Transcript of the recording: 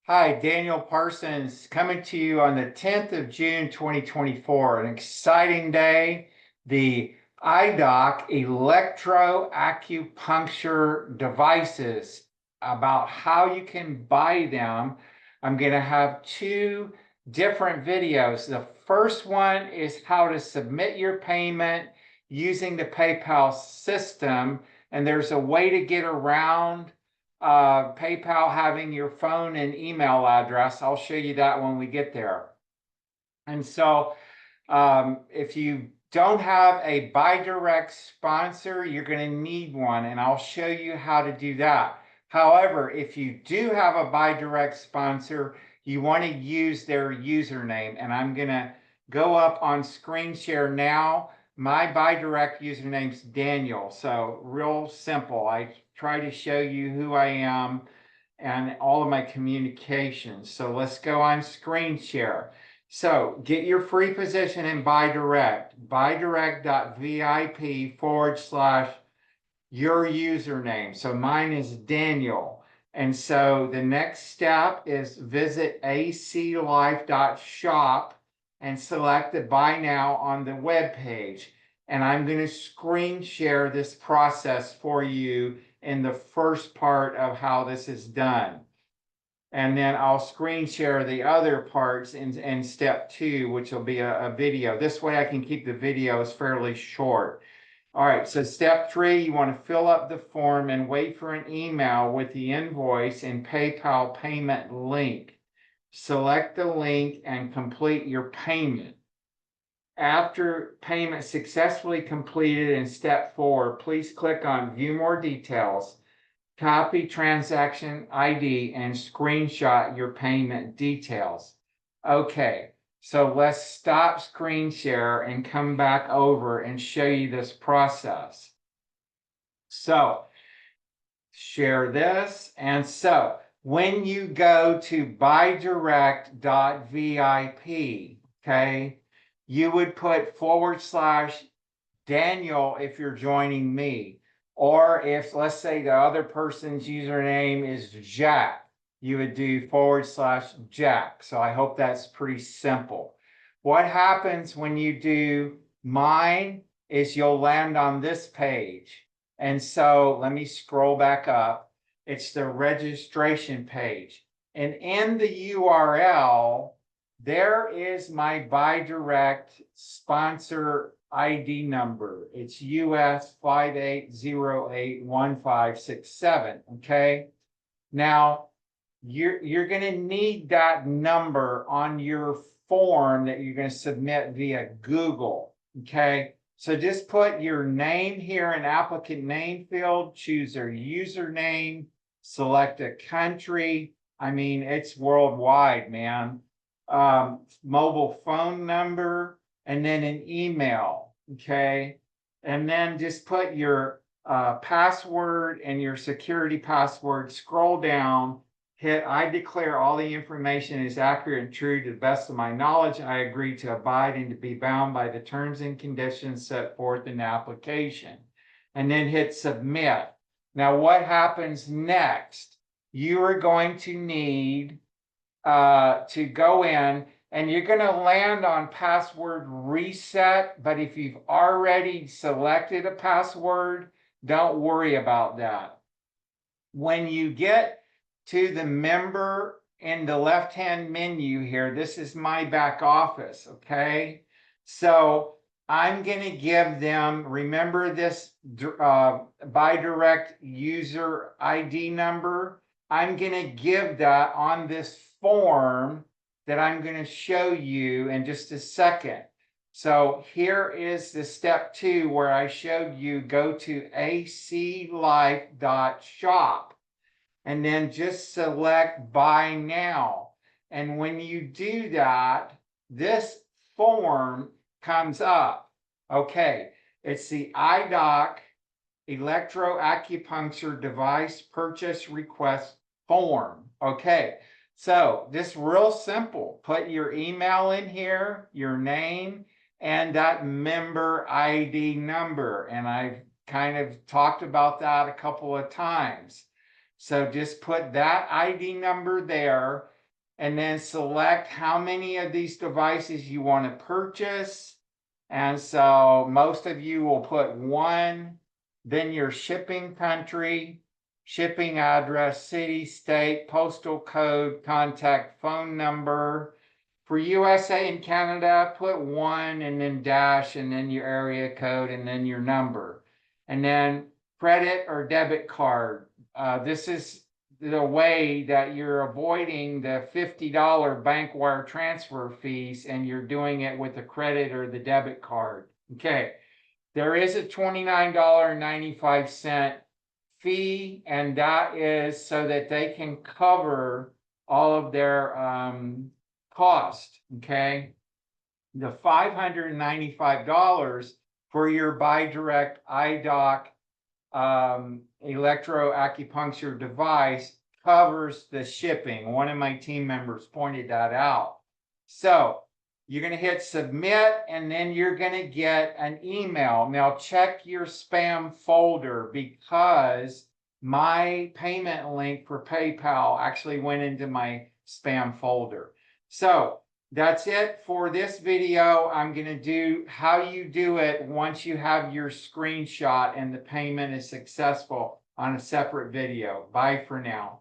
Hi, Daniel Parsons coming to you on the 10th of June, 2024. An exciting day. The IDoc Electro-Acupuncture devices, about how you can buy them. I'm going to have two different videos. The first one is how to submit your payment using the PayPal system, and there's a way to get around PayPal having your phone and email address. I'll show you that when we get there. And so if you don't have a buy direct sponsor, you're going to need one, and I'll show you how to do that. However, if you do have a buy direct sponsor, you want to use their username, and I'm going to go up on screen share now. My buy direct username's Daniel, so real simple. I try to show you who I am and all of my communications. So let's go on screen share. So get your free position in buy direct, buydirect.vip/your username. So mine is Daniel. And so the next step is visit AcuLife.shop and select the buy now on the web page. And I'm going to screen share this process for you in the first part of how this is done. And then I'll screen share the other parts in step 2, which will be a video. This way I can keep the videos fairly short. All right, so step 3, you want to fill up the form and wait for an email with the invoice and PayPal payment link. Select the link and complete your payment. After payment successfully completed in step 4, please click on View More Details, copy transaction ID, and screenshot your payment details. Okay, so let's stop screen share and come back over and show you this process. So share this. And so when you go to buydirect.vip, okay, you would put /Daniel if you're joining me. Or if, let's say, the other person's username is Jack, you would do /Jack. So I hope that's pretty simple. What happens when you do mine is you'll land on this page. And so let me scroll back up. It's the registration page. And in the URL, there is my buy direct sponsor ID number. It's US 58081567. Okay. Now you're going to need that number on your form that you're going to submit via Google. Okay. So just put your name here in applicant name field, choose your username, select a country. I mean, it's worldwide, man. Mobile phone number, and then an email. Okay. And then just put your password and your security password. Scroll down, hit I declare all the information is accurate and true to the best of my knowledge. I agree to abide and to be bound by the terms and conditions set forth in the application. And then hit submit. Now, what happens next? You are going to need to go in, and you're going to land on password reset. But if you've already selected a password, don't worry about that. When you get to the member in the left-hand menu here, this is my back office, okay? So I'm going to give them, remember this buy direct user ID number? I'm going to give that on this form that I'm going to show you in just a second. So here is the step 2 where I showed you go to AcuLife.shop and then just select buy now. And when you do that, this form comes up. Okay, it's the IDoc Electro-Acupuncture Device Purchase Request form. Okay, so this is real simple. Put your email in here, your name, and that member ID number. And I've kind of talked about that a couple of times. So just put that ID number there, and then select how many of these devices you want to purchase. And so most of you will put one, then your shipping country, shipping address, city, state, postal code, contact phone number. For USA and Canada, put one and then dash and then your area code and then your number. And then credit or debit card. This is the way that you're avoiding the $50 bank wire transfer fees and you're doing it with the credit or the debit card. Okay, there is a $29.95 fee, and that is so that they can cover all of their cost. Okay, the $595 for your bi-direct IDoc electro-acupuncture device covers the shipping. One of my team members pointed that out. So you're going to hit submit, and then you're going to get an email. Now check your spam folder, because my payment link for PayPal actually went into my spam folder. So that's it for this video. I'm going to do how you do it once you have your screenshot and the payment is successful on a separate video. Bye for now.